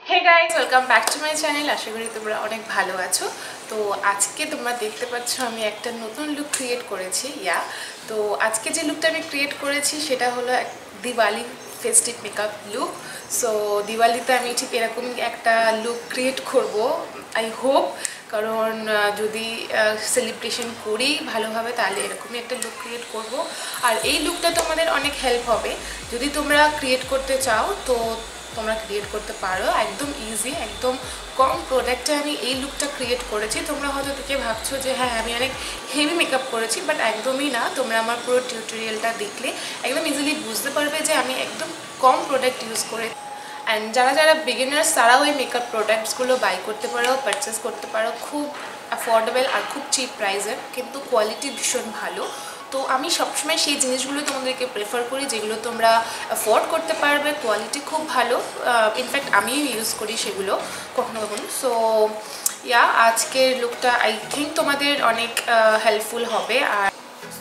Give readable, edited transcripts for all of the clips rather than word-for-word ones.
Hey guys, welcome back to my channel. আশা করি তোমরা অনেক ভালো আছো। তো আজকে তোমরা দেখতে পাচ্ছ আমি একটা নতুন লুক ক্রিয়েট করেছি। তো আজকে যে লুকটা আমি ক্রিয়েট করেছি সেটা হলো Diwali festive makeup look. So দিওয়ালিতে আমি ঠিক এরকমই একটা লুক ক্রিয়েট করব, আই হোপ। কারণ যদি সেলিব্রেশন করি ভালোভাবে তাহলে এরকমই একটা লুক ক্রিয়েট করব। আর এই লুকটা তোমাদের অনেক হেল্প হবে। যদি তোমরা ক্রিয়েট করতে চাও তো তোমরা ক্রিয়েট করতে পারো, একদম ইজি, একদম কম প্রোডাক্টে আমি এই লুকটা ক্রিয়েট করেছি। তোমরা হয়তো থেকে ভাবছো যে হ্যাঁ আমি অনেক হেভি মেকআপ করেছি, বাট একদমই না। তোমরা আমার পুরো টিউটোরিয়ালটা দেখলে একদম ইজিলি বুঝতে পারবে যে আমি একদম কম প্রোডাক্ট ইউজ করে। অ্যান্ড যারা বিগিনার্স তারাও এই মেকআপ প্রোডাক্টসগুলো বাই করতে পারো, পারচেস করতে পারো, খুব অ্যাফোর্ডেবল আর খুব চিপ প্রাইসের, কিন্তু কোয়ালিটি ভীষণ ভালো। তো আমি সবসময় সেই জিনিসগুলো তোমাদেরকে প্রেফার করি যেগুলো তোমরা অ্যাফোর্ড করতে পারবে, কোয়ালিটি খুব ভালো। ইনফ্যাক্ট আমিও ইউজ করি সেগুলো কখনো কখনো। সো আজকের লুকটা আই থিঙ্ক তোমাদের অনেক হেল্পফুল হবে। আর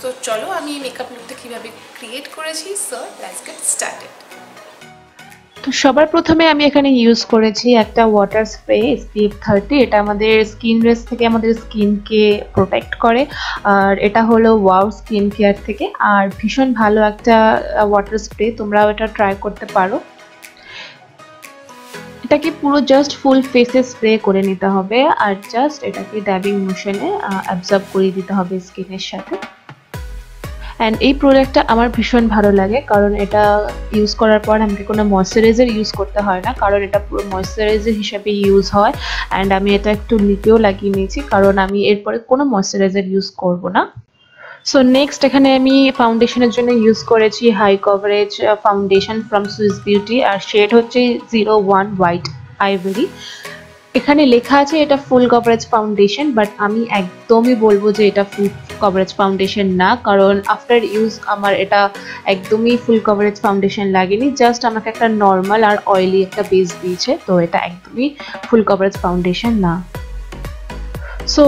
সো চলো আমি মেকআপ লুকটা কীভাবে ক্রিয়েট করেছি, সো লেটস গেট স্টার্টেড। তো সবার প্রথমে আমি এখানে ইউজ করেছি একটা ওয়াটার স্প্রে SPF 30। এটা আমাদের স্কিন রেস থেকে আমাদের স্কিনকে প্রোটেক্ট করে। আর এটা হলো ওয়াও স্কিন কেয়ার থেকে, আর ভীষণ ভালো একটা ওয়াটার স্প্রে, তোমরাও এটা ট্রাই করতে পারো। এটাকে পুরো জাস্ট ফুল ফেসে স্প্রে করে নিতে হবে, আর জাস্ট এটাকে ড্যাবিং মোশনে অ্যাবজর্ব করে দিতে হবে স্কিনের সাথে। অ্যান্ড এই প্রোডাক্টটা আমার ভীষণ ভালো লাগে, কারণ এটা ইউজ করার পর আমাকে কোনো ময়শ্চারাইজার ইউজ করতে হয় না, কারণ এটা পুরো ময়শ্চারাইজার হিসেবে ইউজ হয়। অ্যান্ড আমি এটা একটু লিপেও লাগিয়ে নিয়েছি, কারণ আমি এরপরে কোনো ময়শ্চারাইজার ইউজ করব না। সো নেক্সট এখানে আমি ফাউন্ডেশনের জন্য ইউজ করেছি high coverage foundation from Swiss Beauty, আর শেড হচ্ছে 01 হোয়াইট আইভরি। এখানে লেখা আছে এটা ফুল কভারেজ ফাউন্ডেশন, বাট আমি একদমই বলবো যে এটা ফুল কভারেজ ফাউন্ডেশন না, কারণ আফটার ইউজ আমার এটা একদমই ফুল কভারেজ ফাউন্ডেশন লাগেনি, জাস্ট আমাকে একটা নর্মাল আর অয়েলি একটা বেস দিয়েছে। তো এটা একদমই ফুল কভারেজ ফাউন্ডেশন না। সো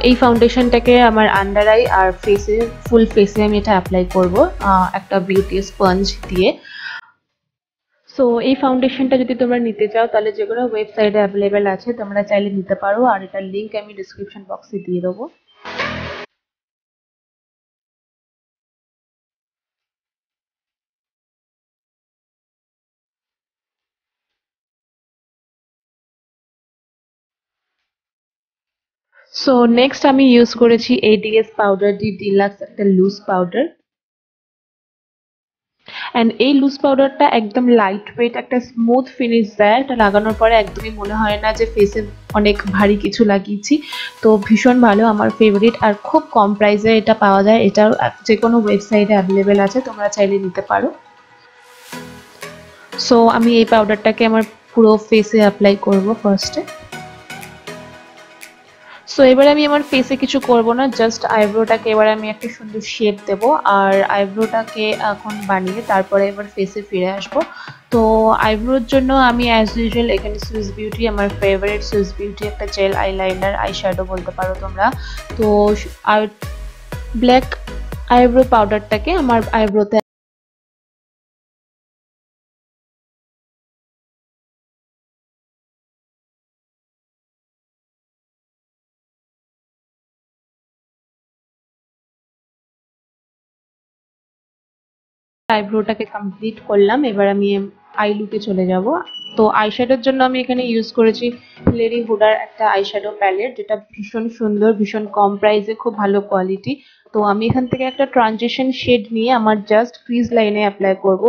এই ফাউন্ডেশনটাকে আমার আন্ডার আই আর ফেসে, ফুল ফেসে আমি এটা অ্যাপ্লাই করব একটা বিউটি স্পঞ্জ দিয়ে। সো এই ফাউন্ডেশনটা যদি তোমরা নিতে চাও তাহলে যেগুলো ওয়েবসাইটে অ্যাভেলেবেল আছে তোমরা চাইলে নিতে পারো, আর এটার লিঙ্ক আমি ডিসক্রিপশন বক্সে দিয়ে দেবো। সো নেক্সট আমি ইউজ করেছি ADS পাউডার ডি ডিলাক্স, একটা লুজ পাউডার। অ্যান্ড এই লুজ পাউডারটা একদম লাইট ওয়েট, একটা স্মুথ ফিনিশ দেয়। এটা লাগানোর পরে একদমই মনে হয় না যে ফেসে অনেক ভারী কিছু লাগিয়েছি। তো ভীষণ ভালো, আমার ফেভারিট, আর খুব কম প্রাইসে এটা পাওয়া যায়। এটা যে কোনো ওয়েবসাইটে অ্যাভেলেবেল আছে, তোমরা চাইলে নিতে পারো। সো আমি এই পাউডারটাকে আমার পুরো ফেসে অ্যাপ্লাই করব ফার্স্টে। সো এবার আমি আমার ফেসে কিছু করব না, জাস্ট আইব্রোটাকে এবার আমি একটা সুন্দর শেপ দেব, আর আইব্রোটাকে এখন বানিয়ে তারপরে এবার ফেসে ফিরে আসব। তো আইব্রোর জন্য আমি অ্যাজ ইউজুয়াল এখানে সুইস বিউটি, আমার ফেভারিট সুইস বিউটি একটা জেল আইলাইনার, আই শ্যাডো বলতে পারো তোমরা। তো আর ব্ল্যাক আইব্রো পাউডারটাকে আমার আইব্রোতে আইব্রোটাকে কমপ্লিট করলাম। এবার আমি আই লুকে চলে যাব। তো আইশ্যাডোর জন্য আমি এখানে ইউজ করেছি লেডি হুডার একটা আইশ্যাডো প্যালেট, যেটা ভীষণ সুন্দর, ভীষণ কম প্রাইসে, খুব ভালো কোয়ালিটি। তো আমি এখান থেকে একটা ট্রানজিশন শেড নিয়ে আমার জাস্ট ক্রিজ লাইনে অ্যাপ্লাই করব।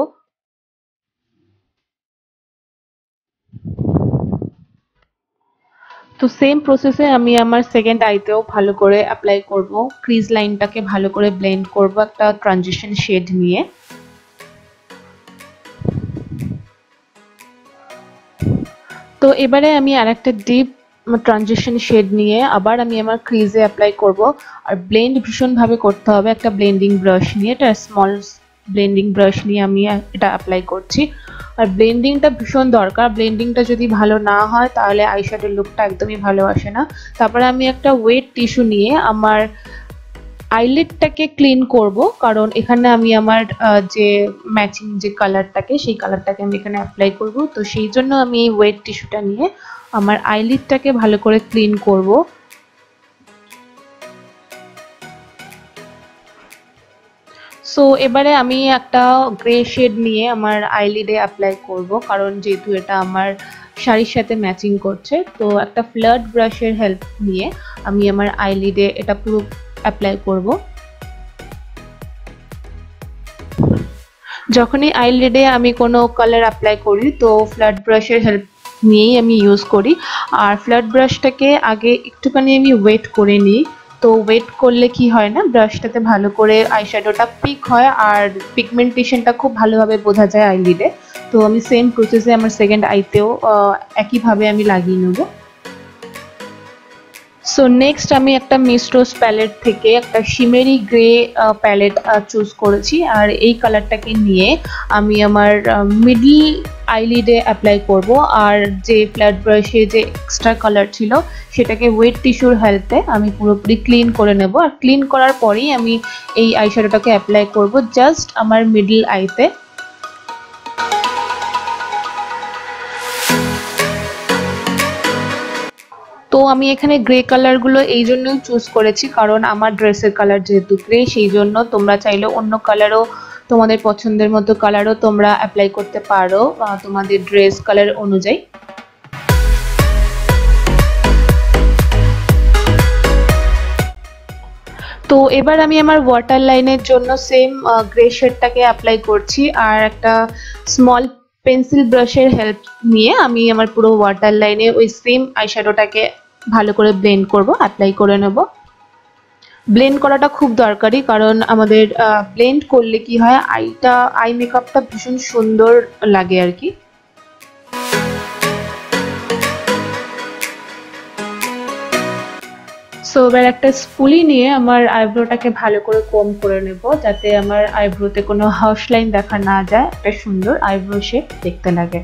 তো সেম প্রসেসে আমি আমার সেকেন্ড আইতেও ভালো করে অ্যাপ্লাই করব, ক্রিজ লাইনটাকে ভালো করে ব্লেন্ড করব একটা ট্রানজিশন শেড নিয়ে। তো এবারে আমি আরেকটা ডিপ ট্রানজিশন শেড নিয়ে আবার আমি আমার ক্রিজে অ্যাপ্লাই করব, আর ব্লেন্ড ভীষণভাবে করতে হবে একটা ব্লেন্ডিং ব্রাশ নিয়ে। এটা স্মল ব্লেন্ডিং ব্রাশ নিয়ে আমি এটা অ্যাপ্লাই করছি। আর ব্লেন্ডিংটা ভীষণ দরকার, ব্লেন্ডিংটা যদি ভালো না হয় তাহলে আইশ্যাডোর লুকটা একদমই ভালো আসে না। তারপরে আমি একটা ওয়েট টিস্যু নিয়ে আমার আইলিডটাকে ক্লিন করব, কারণ এখানে আমি আমার যে ম্যাচিং যে কালারটাকে সেই কালারটাকে আমি এখানে অ্যাপ্লাই করব। তো সেই জন্য আমি এই ওয়েট টিস্যুটা নিয়ে আমার আইলিডটাকে ভালো করে ক্লিন করব। সো এবারে আমি একটা গ্রে শেড নিয়ে আমার আইলিডে অ্যাপ্লাই করব, কারণ যেহেতু এটা আমার শাড়ির সাথে ম্যাচিং করছে। তো একটা ফ্লাড ব্রাশের হেল্প নিয়ে আমি আমার আইলিডে এটা পুরো অ্যাপ্লাই করব। যখনই আইলিডে আমি কোনো কালার অ্যাপ্লাই করি তো ফ্ল্যাট ব্রাশের হেল্প নিয়েই আমি ইউজ করি। আর ফ্ল্যাট ব্রাশটাকে আগে একটুখানি আমি ওয়েট করে নিই। তো ওয়েট করলে কি হয় না, ব্রাশটাতে ভালো করে আইশ্যাডোটা পিক হয় আর পিগমেন্টেশনটা খুব ভালোভাবে বোঝা যায় আইলিডে। তো আমি সেম প্রসেসে আমার সেকেন্ড আইতেও একইভাবে আমি লাগিয়ে নেব। সো নেক্সট আমি একটা মিস রোজ প্যালেট থেকে একটা শিমেরি গ্রে প্যালেট চুজ করেছি, আর এই কালারটাকে নিয়ে আমি আমার মিডল আইলিডে অ্যাপ্লাই করব। আর যে ফ্ল্যাট ব্রাশে যে এক্সট্রা কালার ছিল সেটাকে ওয়েট টিস্যুর হেল্পে আমি পুরোপুরি ক্লিন করে নেব। আর ক্লিন করার পরেই আমি এই আইশ্যাডোটাকে অ্যাপ্লাই করব জাস্ট আমার মিডল আইতে। তো আমি এখানে গ্রে কালারগুলো এই জন্যই চুজ করেছি, কারণ আমার ড্রেসের কালার যেহেতু গ্রে, সেই জন্য তোমরা চাইলে অন্য কালারও, তোমাদের পছন্দের মতো কালারও তোমরা অ্যাপ্লাই করতে পারো তোমাদের ড্রেস কালার অনুযায়ী। তো এবার আমি আমার ওয়াটার লাইনের জন্য সেম গ্রে শেডটাকে অ্যাপ্লাই করছি, আর একটা স্মল পেন্সিল ব্রাশের হেল্প নিয়ে আমি আমার পুরো ওয়াটার লাইনে ওই সেম আইশ্যাডোটাকে ভালো করে ব্লেন্ড করব, অ্যাপ্লাই করে নেব। ব্লেন্ড করাটা খুব দরকারি, কারণ আমাদের ব্লেন্ড করলে কি হয়, আই মেকআপটা ভীষণ সুন্দর লাগে আর কি। সো এবার একটা স্পুলি নিয়ে আমার আইব্রোটাকে ভালো করে কম করে নেব, যাতে আমার আইব্রোতে কোনো হার্শ লাইন দেখা না যায়, একটা সুন্দর আইব্রো শেপ দেখতে লাগে।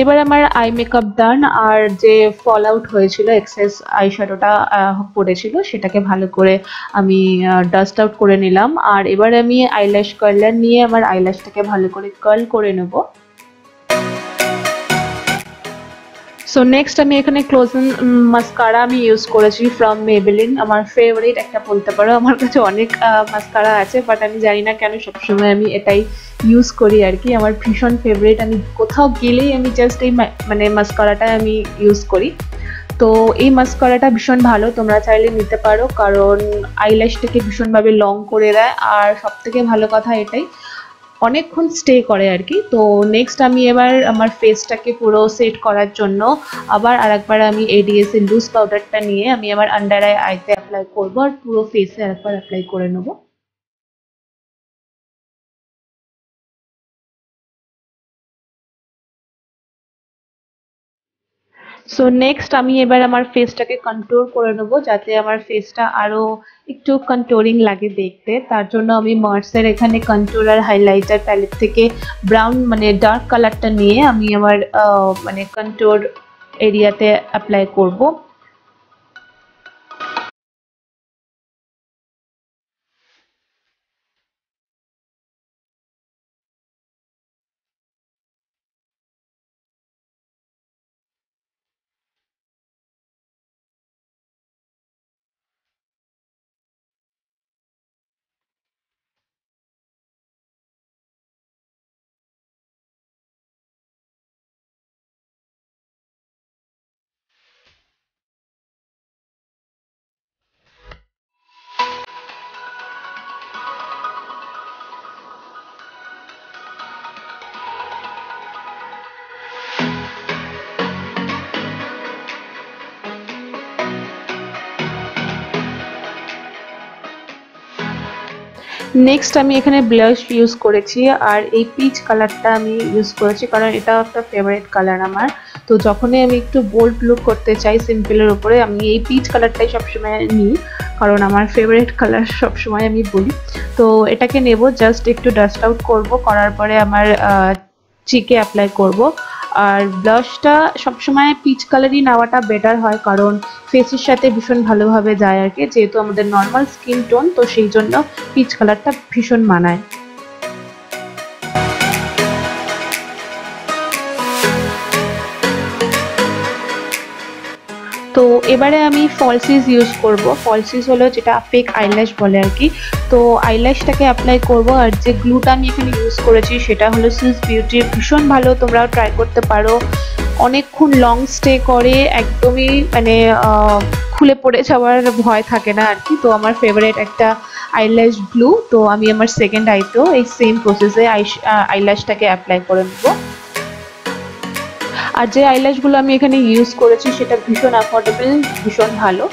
এবার আমার আই মেকআপ ডান, আর যে ফল আউট হয়েছিল এক্সেস আই শ্যাডোটা পড়েছিল সেটাকে ভালো করে আমি ডাস্ট আউট করে নিলাম। আর এবার আমি আইল্যাশ কার্লার নিয়ে আমার আইল্যাশটাকে ভালো করে কার্ল করে নেব। সো নেক্সট আমি এখানে ক্লোজন মাস্কারা আমি ইউজ করেছি ফ্রম মেবেলিন, আমার ফেভারিট একটা বলতে পারো। আমার কাছে অনেক মাস্কারা আছে, বাট আমি জানি না কেন সবসময় আমি এটাই ইউজ করি আর কি। আমার ভীষণ ফেভারিট, আমি কোথাও গেলেই আমি জাস্ট এই মানে মাস্কারাটা আমি ইউজ করি। তো এই মাস্কারাটা ভীষণ ভালো, তোমরা চাইলে নিতে পারো, কারণ আইল্যাশটাকে ভীষণভাবে লং করে দেয়, আর সব থেকে ভালো কথা এটাই অনেকক্ষণ স্টে করে আর কি। তো নেক্সট আমি এবার আমার ফেসটাকে পুরো সেট করার জন্য আবার আরেকবার আমি এডিএস এর লুজ পাউডারটা নিয়ে আমি আমার আন্ডার আইতে অ্যাপ্লাই করবো, আর পুরো ফেসে আরেকবার অ্যাপ্লাই করে নেবো। সো নেক্সট আমি এবার আমার ফেসটাকে কন্ট্রোল করে নেবো, যাতে আমার ফেসটা আরো একটু কন্ট্রোলিং লাগে দেখতে। তার জন্য আমি মার্সের এখানে কন্ট্রোলার হাইলাইটার প্যালেট থেকে ব্রাউন মানে ডার্ক কালারটা নিয়ে আমি আমার মানে কন্ট্রোল এরিয়াতে অ্যাপ্লাই করব। নেক্সট আমি এখানে ব্লাশ ইউজ করেছি, আর এই পিচ কালারটা আমি ইউজ করেছি কারণ এটা একটা ফেভারিট কালার আমার। তো যখনই আমি একটু বোল্ড লুক করতে চাই সিম্পলের উপরে, আমি এই পিচ কালারটাই সবসময় নিই, কারণ আমার ফেভারিট কালার সবসময় আমি বলি। তো এটাকে নেব, জাস্ট একটু ডাস্ট আউট করব, করার পরে আমার চিকে অ্যাপ্লাই করব। আর ব্লাশটা সবসময় পিচ কালারই নেওয়াটা বেটার হয়, কারণ ফেসের সাথে ভীষণ ভালোভাবে যায় আর কি, যেহেতু আমাদের নর্মাল স্কিন টোন, তো সেই জন্য পিচ কালারটা ভীষণ মানায়। তো এবারে আমি ফলসিস ইউজ করব। ফলসিস হলো যেটা ফেক আইল্যাশ বলে আর কি। তো আইল্যাশটাকে অ্যাপ্লাই করব, আর যে গ্লুটা আমি এখানে ইউজ করেছি সেটা হলো সুইস বিউটির, ভীষণ ভালো, তোমরাও ট্রাই করতে পারো। অনেকক্ষণ লং স্টে করে, একদমই মানে খুলে পড়ে যাওয়ার ভয় থাকে না আর কি। তো আমার ফেভারিট একটা আইল্যাশ গ্লু, তো আমি আমার সেকেন্ড আইতেও এই সেম প্রসেসে আইল্যাশটাকে অ্যাপ্লাই করে নেব। আর যে আইল্যাশগুলো আমি এখানে ইউজ করেছি সেটা ভীষণ অ্যাফোর্ডেবল, ভীষণ ভালো।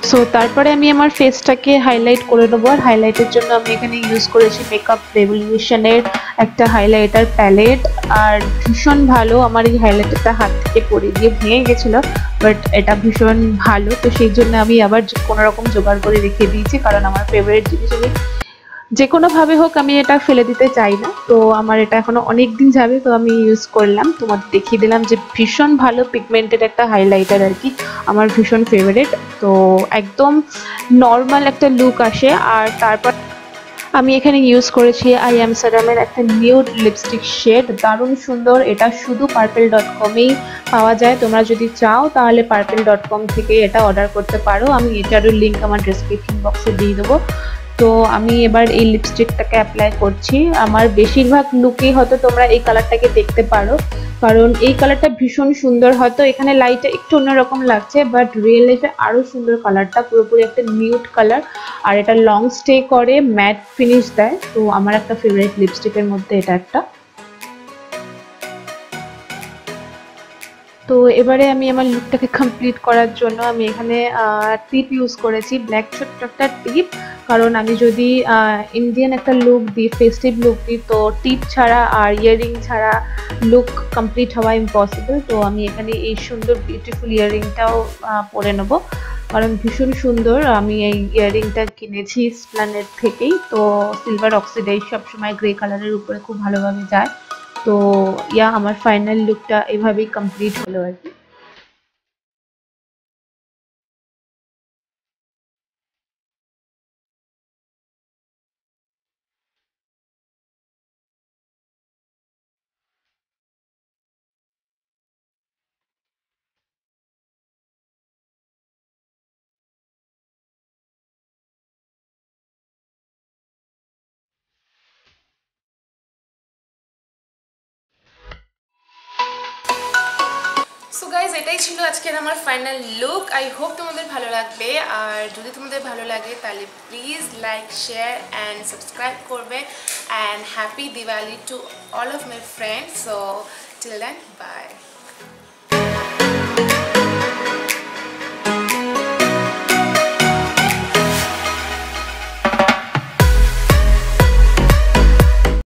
সো তারপরে আমি আমার ফেসটাকে হাইলাইট করে নেবো, আর হাইলাইটের জন্য আমি এখানে ইউজ করেছি মেকআপ রেভলিউশনের একটা হাইলাইটার প্যালেট। আর ভীষণ ভালো, আমার এই হাইলাইটারটা হাত থেকে পড়ে গিয়ে ভেঙে গেছিলো, বাট এটা ভীষণ ভালো, তো সেই জন্য আমি আবার কোনো রকম জোগাড় করে রেখে দিয়েছি, কারণ আমার ফেভারিট জিনিস আমি যে কোনোভাবে হোক আমি এটা ফেলে দিতে চাই না। তো আমার এটা এখনো অনেক দিন যাবে, তো আমি ইউজ করলাম, তোমাদের দেখিয়ে দিলাম যে ভীষণ ভালো পিগমেন্টেড একটা হাইলাইটার আর কি, আমার ভীষণ ফেভারিট। তো একদম নর্মাল একটা লুক আসে। আর তারপর আমি এখানে ইউজ করেছি আই.এম সেরামের একটা নিউড লিপস্টিক শেড, দারুণ সুন্দর। এটা শুধু purple.com-এই পাওয়া যায়, তোমরা যদি চাও তাহলে purple.com থেকে এটা অর্ডার করতে পারো। আমি এটারও লিঙ্ক আমার ডেসক্রিপশন বক্সে দিয়ে দেবো। তো আমি এবার এই লিপস্টিকটাকে অ্যাপ্লাই করছি। আমার বেশিরভাগ লুকেই হয়তো তোমরা এই কালারটাকে দেখতে পারো, কারণ এই কালারটা ভীষণ সুন্দর। হয়তো এখানে লাইটে একটু অন্যরকম লাগছে, বাট রিয়েল লাইফে আরও সুন্দর কালারটা, পুরোপুরি একটা নিউড কালার। আর এটা লং স্টে করে, ম্যাট ফিনিশ দেয়, তো আমার একটা ফেভারিট লিপস্টিকের মধ্যে এটা একটা। তো এবারে আমি আমার লুকটাকে কমপ্লিট করার জন্য আমি এখানে টিপ ইউজ করেছি, ব্ল্যাক ছোট্ট একটা টিপ, কারণ আমি যদি ইন্ডিয়ান একটা লুক দিই, ফেস্টিভ লুক দিই, তো টিপ ছাড়া আর ইয়াররিং ছাড়া লুক কমপ্লিট হওয়া ইম্পসিবল। তো আমি এখানে এই সুন্দর বিউটিফুল ইয়াররিংটাও পরে নেবো, কারণ ভীষণ সুন্দর। আমি এই ইয়াররিংটা কিনেছি স্প্ল্যানেড থেকেই, তো সিলভার অক্সিডাইজ সবসময় গ্রে কালারের উপরে খুব ভালোভাবে যায়। তো আমার ফাইনাল লুকটা এভাবেই কমপ্লিট হলো আর কি। সো গাইজ, এটাই ছিল আজকের আমার ফাইনাল লুক। আই হোপ তোমাদের ভালো লাগবে, আর যদি তোমাদের ভালো লাগে তাহলে please like, share and subscribe করবে। And happy Diwali to all of my friends. So till then, by.